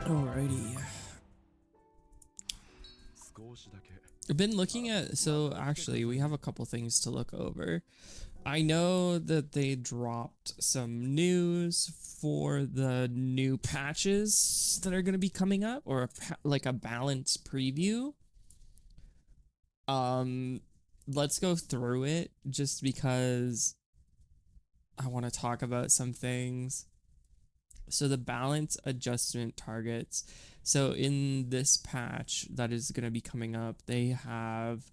Alrighty. I've been looking at, so actually we have a couple things to look over. I know that they dropped some news for the new patches that are going to be coming up, or like a balance preview. Um, let's go through it just because I want to talk about some things. So the balance adjustment targets. So in this patch that is going to be coming up, they have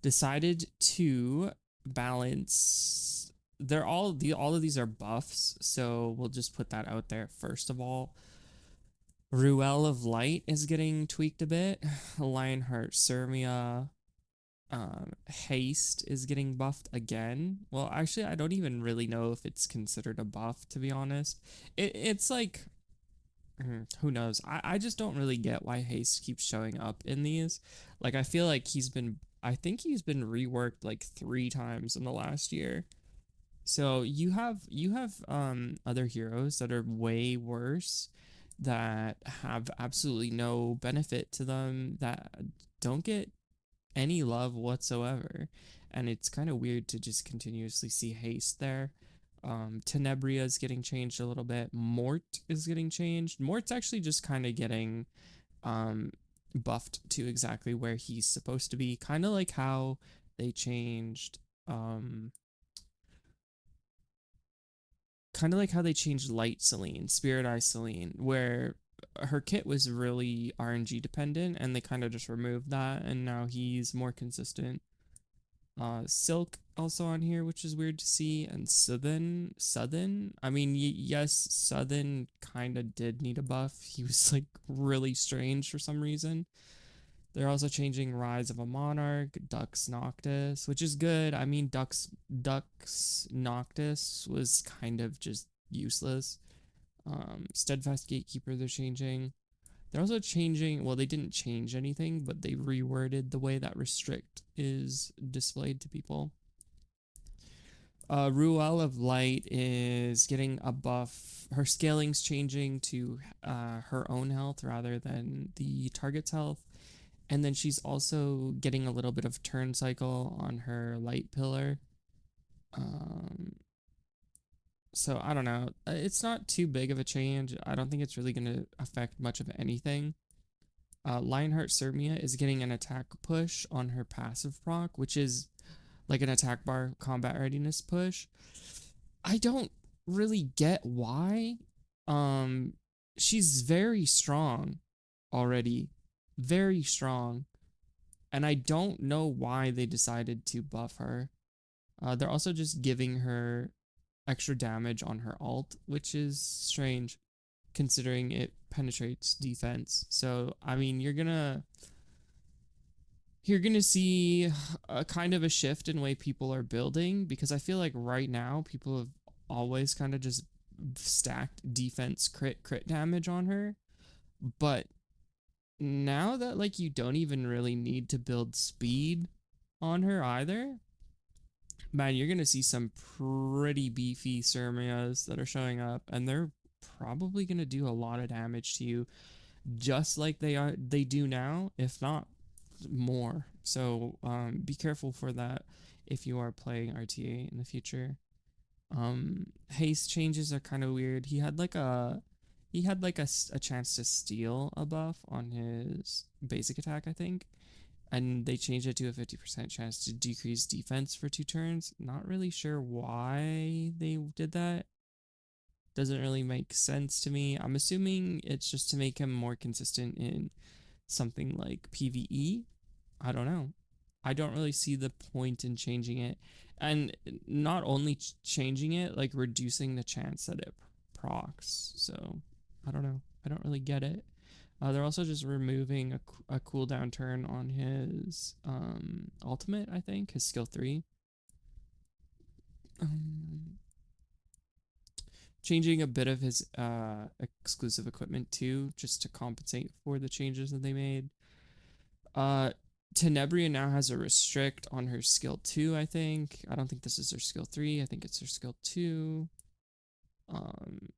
decided to balance. They're all of these are buffs, so we'll just put that out there first of all. Ruel of Light is getting tweaked a bit. Lionheart Cermia, Haste is getting buffed again. Well, actually, I don't even really know if it's considered a buff, to be honest. It's like, who knows? I just don't really get why Haste keeps showing up in these. Like, I feel like I think he's been reworked like 3 times in the last year. So you have other heroes that are way worse, that have absolutely no benefit to them, that don't get any love whatsoever. And it's kind of weird to just continuously see Haste there. Tenebria is getting changed a little bit. Mort is getting changed. Mort's actually just kind of getting um, buffed to exactly where he's supposed to be. Kind of like how they changed, um, kind of like how they changed Light Celine, Spirit Eye Celine, where her kit was really RNG dependent, and they kind of just removed that, and now he's more consistent. Silk also on here, which is weird to see, and Southern. I mean, yes, Southern kind of did need a buff. He was like really strange for some reason. They're also changing Rise of a Monarch, Dux Noctis, which is good. I mean, Dux Noctis was kind of just useless. Steadfast Gatekeeper they're changing. They're also changing, well, they didn't change anything, but they reworded the way that Restrict is displayed to people. Ruel of Light is getting a buff. Her scaling's changing to her own health rather than the target's health. And then she's also getting a little bit of turn cycle on her light pillar. So I don't know. It's not too big of a change. I don't think it's really going to affect much of anything. Lionheart Cermia is getting an attack push on her passive proc, which is like an attack bar combat readiness push. I don't really get why. Um, she's very strong already, very strong, and I don't know why they decided to buff her. They're also just giving her extra damage on her ult, which is strange considering it penetrates defense. So, I mean, you're gonna see a kind of a shift in way people are building, because I feel like right now people have always kind of just stacked defense crit damage on her, but now that like you don't even really need to build speed on her either, man, you're gonna see some pretty beefy Cermias that are showing up, and they're probably gonna do a lot of damage to you, just like they do now, if not more. So be careful for that if you are playing RTA in the future. Haste changes are kind of weird. He had like a chance to steal a buff on his basic attack, I think, and they changed it to a 50% chance to decrease defense for 2 turns. Not really sure why they did that. Doesn't really make sense to me. I'm assuming it's just to make him more consistent in something like PvE. I don't know. I don't really see the point in changing it. And not only changing it, like reducing the chance that it procs. So I don't know. I don't really get it. They're also just removing a cooldown turn on his ultimate, I think, his skill 3. Um, Changing a bit of his exclusive equipment too, just to compensate for the changes that they made. Uh, Tenebria now has a restrict on her skill 2, I think. I don't think this is her skill 3. I think it's her skill 2. Um,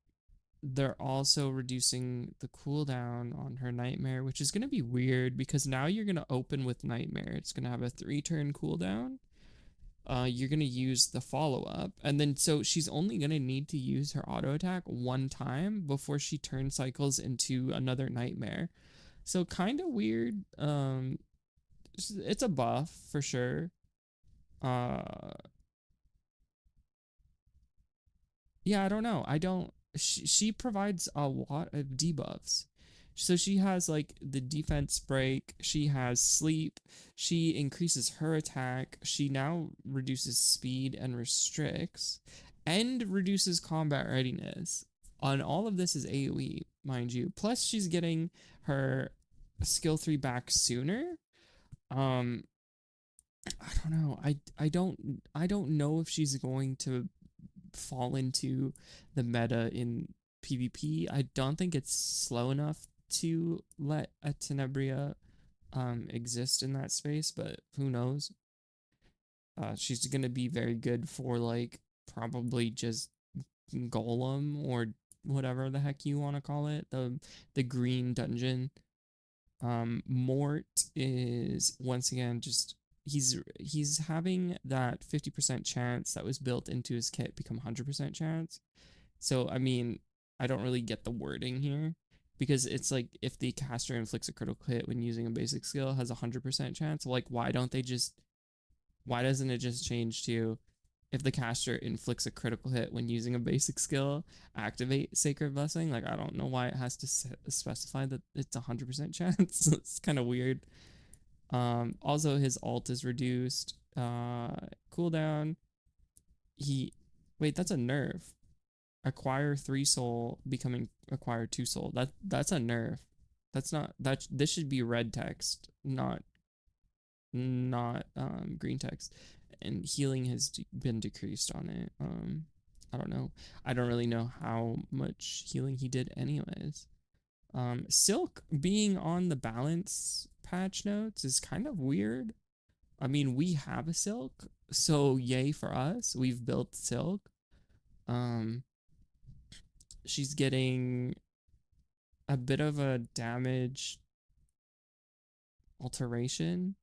they're also reducing the cooldown on her nightmare, which is going to be weird because now you're going to open with nightmare. It's going to have a 3 turn cooldown. You're going to use the follow up, and then so she's only going to need to use her auto attack 1 time before she turn cycles into another nightmare. So kind of weird. It's a buff for sure. Uh, Yeah, I don't know. I don't. She provides a lot of debuffs. So she has like the defense break, she has sleep, she increases her attack, she now reduces speed and restricts, and reduces combat readiness. On all of this is AoE, mind you. Plus, she's getting her skill 3 back sooner. Um, I don't know. I don't know if she's going to fall into the meta in PvP. I don't think it's slow enough to let a Tenebria exist in that space, but who knows? She's gonna be very good for like probably just Golem or whatever the heck you want to call it, the green dungeon. Mort is once again just he's having that 50% chance that was built into his kit become 100% chance. So I mean, I don't really get the wording here because it's like if the caster inflicts a critical hit when using a basic skill has a 100% chance. Like why doesn't it just change to if the caster inflicts a critical hit when using a basic skill, activate Sacred Blessing? Like, I don't know why it has to specify that it's 100% chance. It's kind of weird. Also, his ult is reduced. Cooldown. He, wait, that's a nerf. Acquire 3 soul, becoming acquire 2 soul. That's a nerf. That's not that. This should be red text, not green text, and healing has been decreased on it. I don't know. I don't really know how much healing he did anyways. Silk being on the balance patch notes is kind of weird. I mean, we have a Silk, so yay for us. We've built Silk. Um, she's getting a bit of a damage alteration,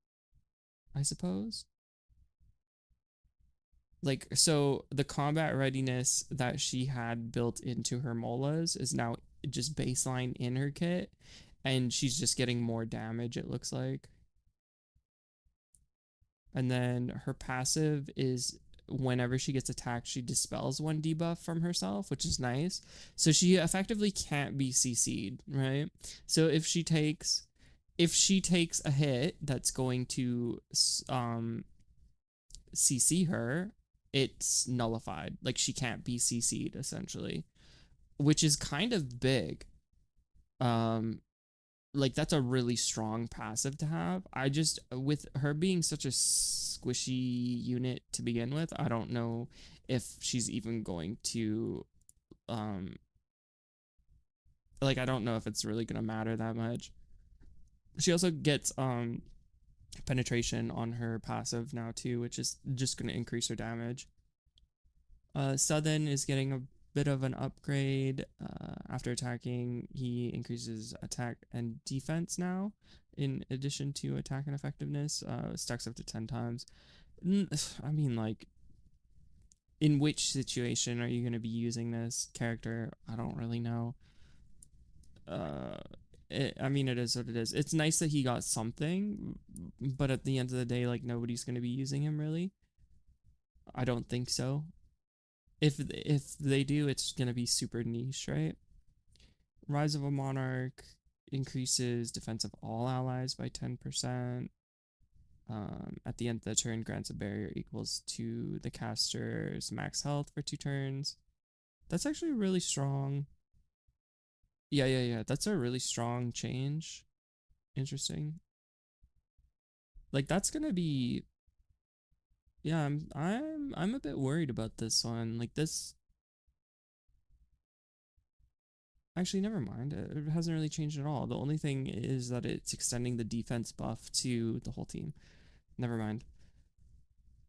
I suppose. Like, so the combat readiness that she had built into her molas is now just baseline in her kit, and she's just getting more damage, it looks like. And then her passive is whenever she gets attacked, she dispels 1 debuff from herself, which is nice. So she effectively can't be CC'd, right? So if she takes a hit that's going to CC her, it's nullified. Like she can't be CC'd essentially, which is kind of big. Um, like that's a really strong passive to have. I just with her being such a squishy unit to begin with, I don't know if she's even going to um like I don't know if it's really gonna matter that much. She also gets penetration on her passive now too, which is just gonna increase her damage. Southern is getting a bit of an upgrade. After attacking, he increases attack and defense now, in addition to attack and effectiveness. Stacks up to 10 times. I mean, like, in which situation are you going to be using this character? I don't really know. Uh, I mean, it is what it is. It's nice that he got something, but at the end of the day, like, nobody's going to be using him really. I don't think so. If they do, it's gonna be super niche, right? Rise of a Monarch increases defense of all allies by 10%. At the end of the turn, grants a barrier equals to the caster's max health for 2 turns. That's actually really strong. Yeah. That's a really strong change. Interesting. Like that's gonna be. Yeah, I'm a bit worried about this one. Like this. Actually, never mind. It hasn't really changed at all. The only thing is that it's extending the defense buff to the whole team. Never mind.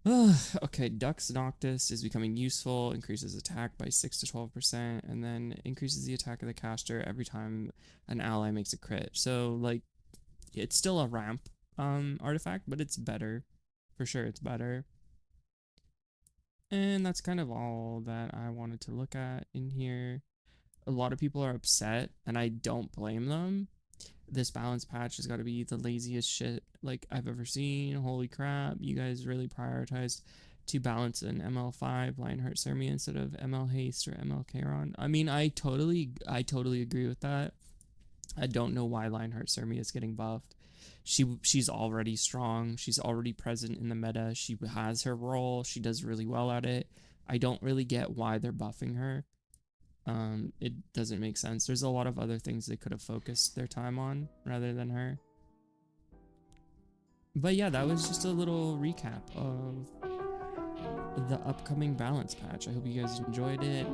Okay, Dux Noctis is becoming useful, increases attack by 6 to 12%, and then increases the attack of the caster every time an ally makes a crit. So, like, it's still a ramp artifact, but it's better. For sure, it's better. And that's kind of all that I wanted to look at in here. A lot of people are upset, and I don't blame them. This balance patch has got to be the laziest shit like I've ever seen. Holy crap, you guys really prioritized to balance an ML5 Lionheart Cermia instead of ML Haste or ML Charon. I mean, I totally agree with that. I don't know why Lionheart Cermia is getting buffed. She's already strong. She's already present in the meta. She has her role. She does really well at it. I don't really get why they're buffing her. It doesn't make sense. There's a lot of other things they could have focused their time on rather than her. But yeah, that was just a little recap of the upcoming balance patch. I hope you guys enjoyed it.